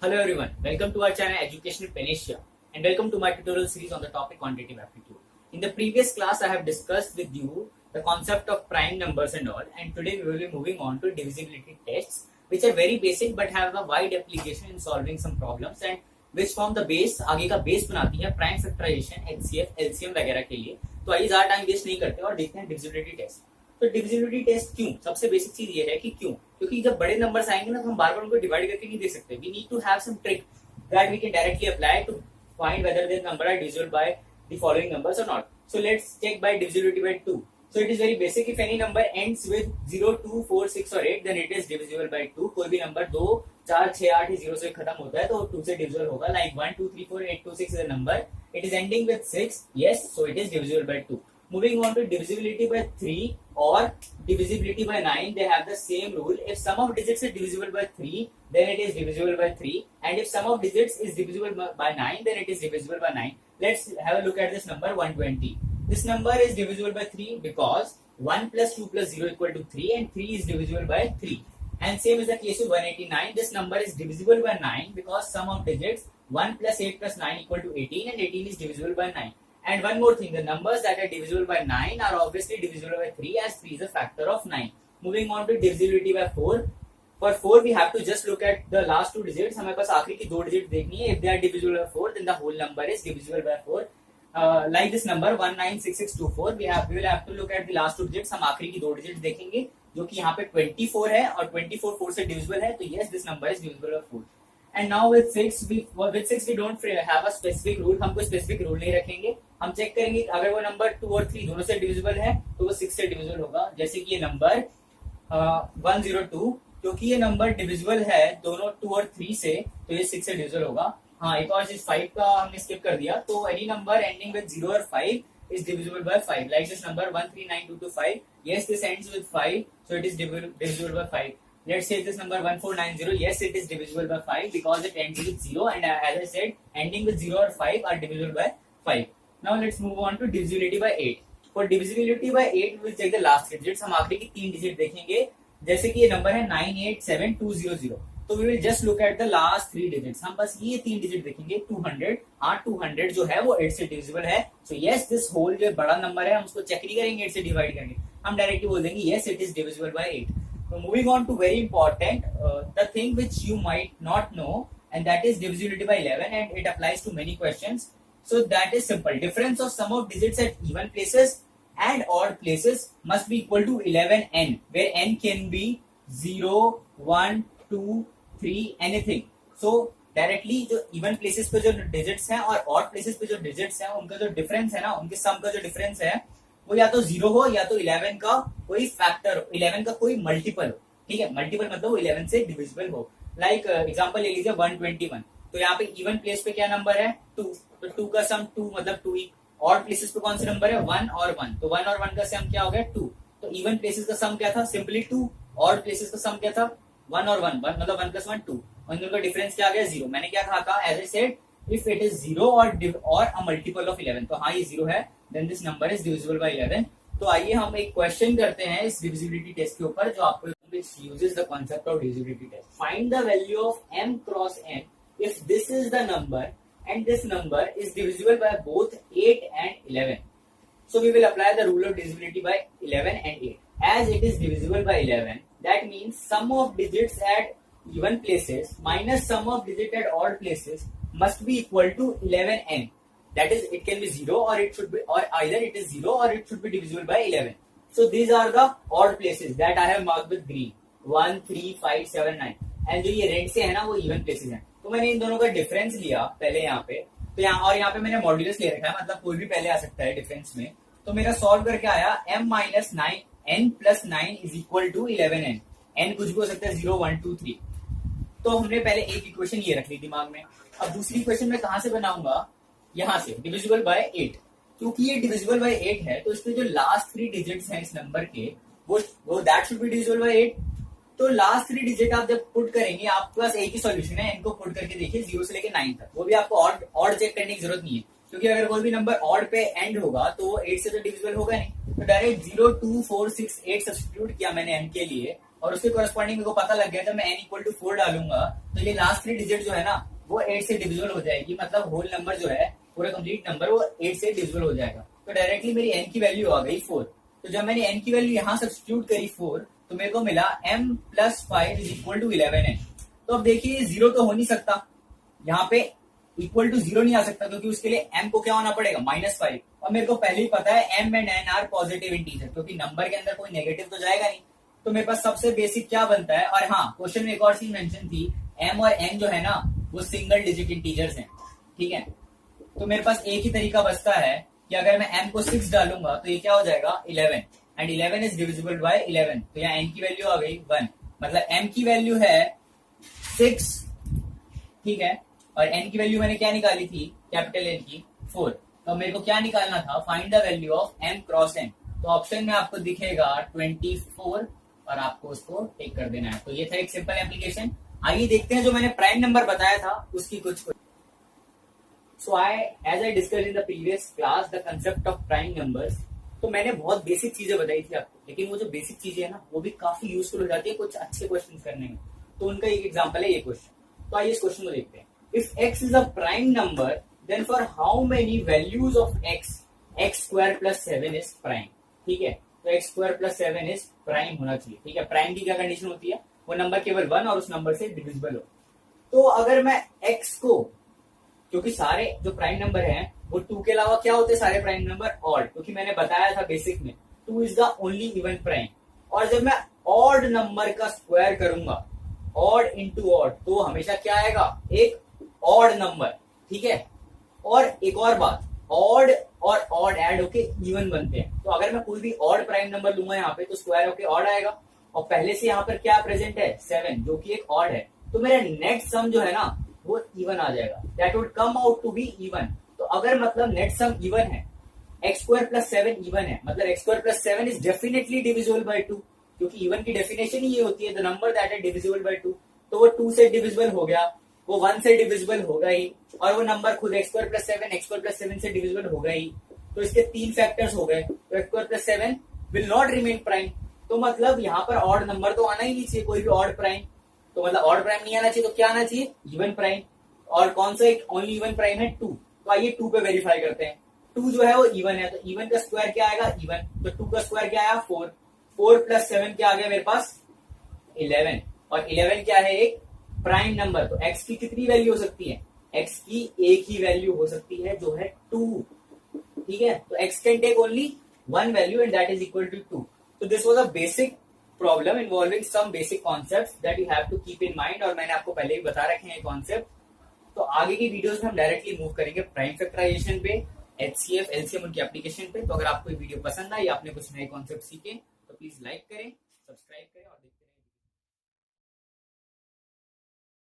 Hello everyone, welcome to our channel Education Panacea and welcome to my tutorial series on the topic quantitative aptitude. In the previous class I have discussed with you the concept of prime numbers and all, and today we will be moving on to divisibility tests which are very basic but have a wide application in solving some problems and which form the base, आगे का base बनाती है prime factorisation, HCF, LCM वगैरह के लिए। तो आइए ज्यादा टाइम वेस्ट नहीं करते और देखते हैं डिविजिबिलिटी टेस्ट। तो डिविजिबिलिटी टेस्ट क्यों, सबसे बेसिक चीज ये है कि क्यों, क्योंकि जब बड़े नंबर्स आएंगे ना तो हम बार बार उनको डिवाइड करके नहीं दे सकते। We need to have some trick that we can directly apply to find whether the number are divisible by the following numbers और not. So let's check by divisibility by 2। So it is very basic. If any number ends with 0, 2, 4, 6 or 8, then it is divisible by 2. कोई भी number 2, 4, 6, 8 0 से खत्म होता है तो 2 से divisible होगा. Like 1, 2, 3, 4, 8, 2, 6 is a number. It is ending with 6. Yes, so it is divisible by 2. Moving on to divisibility by 3 or divisibility by 9, they have the same rule. If sum of digits is divisible by 3, then it is divisible by 3. And if sum of digits is divisible by 9, then it is divisible by 9. Let's have a look at this number 120. This number is divisible by 3 because 1 plus 2 plus 0 equal to 3 and 3 is divisible by 3. And same is the case with 189. This number is divisible by 9 because sum of digits 1 plus 8 plus 9 equal to 18 and 18 is divisible by 9. And one more thing, the numbers that are divisible by 9 are obviously divisible by 3 as 3 is a factor of 9. Moving on to divisibility by 4. For 4 we have to just look at the last two digits. हमारे पास आखिरी की दो digits देखनी है. If they are divisible by 4 then the whole number is divisible by 4. Like this number 196624, we will have to look at the last two digits. हम आखिरी की दो digits देखेंगे जो कि यहाँ पे 24 है और 24 4 से divisible है, तो yes this number is divisible by 4. And now with 6 we don't have a specific rule. हम कोई specific rule नहीं रखेंगे. हम चेक करेंगे अगर वो नंबर 2 और 3 दोनों से divisible है तो वो 6 से divisible होगा. जैसे कि ये नंबर 102, क्योंकि ये नंबर divisible है दोनों 2 और 3 से, तो ये 6 से divisible होगा. हाँ, एक और चीज 5 का हमने स्किप कर दिया. तो एनी नंबर एंडिंग विद 0 और 5 is divisible by 5. Like this number 139225. Yes this ends with 5, so it is divisible by 5. Let's take this number 1490. Yes it is divisible by 5 because it ends with 0 and as I said ending with 0 और 5 are divisible by 5. Now let's move on to divisibility by 8. For divisibility by 8 we will check the last digits. हम आखिरी की 3 digit देखेंगे. जैसे कि ये number है 987200, तो we will just look at the last 3 digits. हम बस ये 3 डिजिट देखेंगे. 200, हाँ 200 जो है वो 8 से डिविजिबल है. सो यस दिस होल जो बड़ा नंबर है हम उसको चेक नहीं करेंगे 8 से डिवाइड करेंगे, हम डायरेक्टली बोल देंगे yes it is divisible bye 8. So moving on to very important the thing which you might not know, and that is divisibility by 11, and it applies to many questions. So that is simple. Difference of sum of digits at even places and odd places must be equal to 11n, where n can be 0, 1, 2, 3 anything. So directly जो even places पे जो digits हैं और odd places पे जो digits हैं उनका जो डिफरेंस है ना, उनके सम का जो डिफरेंस है वो या तो 0 हो या तो 11 का कोई फैक्टर हो, 11 का कोई मल्टीपल हो. ठीक है, मल्टीपल मतलब वो 11 से डिविजिबल हो. लाइक एग्जांपल ले लीजिए 121. तो यहाँ पे इवन प्लेस पे क्या नंबर है 2, तो 2 का सम 2 मतलब 2 ही. ऑड प्लेसेस पे कौन से नंबर है 1 और 1, तो 1 और 1 का सम क्या हो गया 2. तो इवन प्लेसेस का सम क्या था सिंपली 2. ऑड प्लेसेस का सम क्या था 1 और 1 मतलब 1 + 1 2, और इनका डिफरेंस क्या आ गया 0. मैंने क्या कहा था as I said if it is 0 और अ मल्टीपल ऑफ 11, तो हाँ ये 0 है, then this number is divisible by 11. तो आइए हम एक क्वेश्चन करते हैं इस डिविजिबिलिटी टेस्ट के ऊपर जो आपको which uses the concept of divisibility test. Find the value of m cross n if this is the number and this number is divisible by both 8 and 11. So we will apply the rule of divisibility by 11 and 8. As it is divisible by 11, that means sum of digits at even places minus sum of digits at odd places must be equal to 11n. That is, it can be 0 or it should be, or either it is 0 or it should be divisible by 11. So these are the odd places that I have marked with green. 1, 3, 5, 7, 9. And जो ये red से है ना वो even places हैं. तो मैंने इन दोनों का डिफरेंस लिया पहले यहाँ पे, तो यहाँ और यहाँ पे मैंने मॉड्यूलस ले रखा है, मतलब कोई भी पहले आ सकता है डिफरेंस में. तो मेरा सॉल्व करके आया m minus 9 n plus 9 is equal to 11n. n कुछ भी हो सकता है 0, 1, 2, 3. तो हमने पहले एक इक्वेशन ये रख ली दिमाग में. अब दूसरी इक्वेशन में कहाँ से बनाऊंगा, यहाँ से डिविजिबल बाय 8. क्योंकि ये डिविजिबल बाय 8 है तो इसमें जो लास्ट 3 डिजिट्स हैं इस नंबर के वो that should be divisible by 8. तो लास्ट 3 डिजिट आप जब पुट करेंगे आपके पास एक ही सॉल्यूशन है, इनको पुट करके देखिए 0 से लेके 9 तक. वो भी आपको ऑड चेक करने की जरूरत नहीं है, क्योंकि अगर कोई भी नंबर ऑड पे एंड होगा तो 8 से तो डिविजिबल होगा नहीं. तो डायरेक्ट 0, 2, 4, 6, 8 सब्स्टिट्यूट किया मैंने n के लिए, और उसके कोरस्पॉन्डिंग मेरे को पता लग गया जब मैं n इक्वल टू 4 डालूंगा तो ये लास्ट 3 डिजिट जो है ना वो 8 से डिविजिबल हो जाएगी, मतलब होल नंबर जो है पूरा कंप्लीट नंबर वो 8 से डिविजिबल हो जाएगा। तो डायरेक्टली मेरी n की वैल्यू आ गई 4। तो जब मैंने n की वैल्यू यहाँ सब्स्टिट्यूट करी 4 तो मेरे को मिला m plus 5 is equal to 11n। तो अब देखिए जीरो तो हो नहीं सकता, यहाँ पे इक्वल टू जीरो नहीं आ सकता क्योंकि उसके लिए m को क्या होना पड़ेगा -5। और मेरे को पहले ही पता है m and n are positive integer, क्योंकि नंबर के अंदर कोई नेगेटिव तो जाएगा नहीं। तो मेरे पास सबसे बेसिक क्या बनता है, और हाँ क्वेश्चन में एक और चीज मेंशन थी, m और n जो है ना वो सिंगल डिजिट इंटीजर्स हैं, ठीक है। तो मेरे पास एक ही तरीका बचता है कि अगर मैं m को 6 डालूंगा तो ये क्या हो जाएगा 11, एंड 11 इज डिविजिबल बाय 11। तो यहाँ n की वैल्यू आ गई 1, मतलब m की वैल्यू है 6, ठीक है, और n की वैल्यू मैंने क्या निकाली थी कैपिटल N की 4। तो मेरे को क्या निकालना था, find the value of m cross n। तो ऑप्शन में आपको दिखेगा 24 और आपको उसको टेक कर देना है। तो ये था एक सिंपल एप्लीकेशन। आइए देखते हैं जो मैंने प्राइम नंबर बताया था उसकी कुछ। So as I discuss in the previous class the concept of prime numbers. तो मैंने बहुत बेसिक चीजें बताई थी आपको, लेकिन वो जो बेसिक चीजें है ना वो भी काफी यूजफुल हो जाती है कुछ अच्छे क्वेश्चन करने में। तो उनका एक एग्जाम्पल है ये क्वेश्चन। तो आइए इस क्वेश्चन को देखते हैं। If x is a prime number then for how many values of x square plus 7 is prime, ठीक है। तो x square plus 7 is prime होना चाहिए, ठीक है। प्राइम की क्या कंडीशन होती है, वो नंबर केवल 1 और उस नंबर से डिविजिबल हो। तो अगर मैं x को, क्योंकि सारे जो प्राइम नंबर हैं वो 2 के अलावा क्या होते हैं सारे प्राइम नंबर ऑड, क्योंकि मैंने बताया था बेसिक में 2 is the only even prime. और जब मैं ऑड नंबर का स्क्वायर करूंगा, ऑड इंटू ऑड, तो हमेशा क्या आएगा एक ऑड नंबर, ठीक है। और एक और बात, ऑड और ऑड ऐड होके इवन बनते हैं। तो अगर मैं कोई भी ऑड प्राइम नंबर लूंगा यहाँ पे तो स्क्वायर होके ऑड आएगा, और पहले से यहाँ पर क्या प्रेजेंट है 7 जो कि एक ऑड है। तो मेरा नेट सम जो है ना वो इवन आ जाएगा, that would come out to be even. तो अगर मतलब नेट सम इवन है, एक्स स्क्वायर प्लस 7 इवन है, मतलब x square plus 7 is definitely divisible by 2, क्योंकि इवन की डेफिनेशन ही ये होती है the number that is divisible by 2। तो वो 2 से डिविजिबल हो गया, वो 1 से डिविजिबल होगा ही, और वो नंबर खुद x square plus 7 x square plus 7 से डिविजिबल होगा ही। तो इसके 3 फैक्टर्स हो गए, तो x square plus 7 will not remain prime. तो मतलब यहाँ पर ऑड नंबर तो आना ही नहीं चाहिए, कोई भी ऑड प्राइम। तो मतलब ऑड प्राइम नहीं आना चाहिए, तो क्या आना चाहिए इवन प्राइम। और कौन सा एक ओनली इवन प्राइम है 2। तो आइए 2 पे वेरीफाई करते हैं। 2 जो है वो इवन है, तो इवन का स्क्वायर क्या आएगा इवन, तो 2 का स्क्वायर क्या आया 4, 4 प्लस 7 क्या आ गया मेरे पास 11, और 11 क्या है एक प्राइम नंबर। तो x की कितनी वैल्यू हो सकती है, x की एक ही वैल्यू हो सकती है जो है 2, ठीक है। तो x can take only one value and that is equal to 2। तो this was a basic problem involving some basic concepts that you have to keep in mind, और मैंने आपको पहले ही बता रखे हैं कॉन्सेप्ट। तो आगे की वीडियोस में हम डायरेक्टली मूव करेंगे प्राइम फैक्टराइजेशन पे, HCF LCM उनकी एप्लीकेशन पे। तो अगर आपको वीडियो पसंद आई, आपने कुछ नए कॉन्सेप्ट सीखे, तो प्लीज लाइक करें, सब्सक्राइब करें और देखते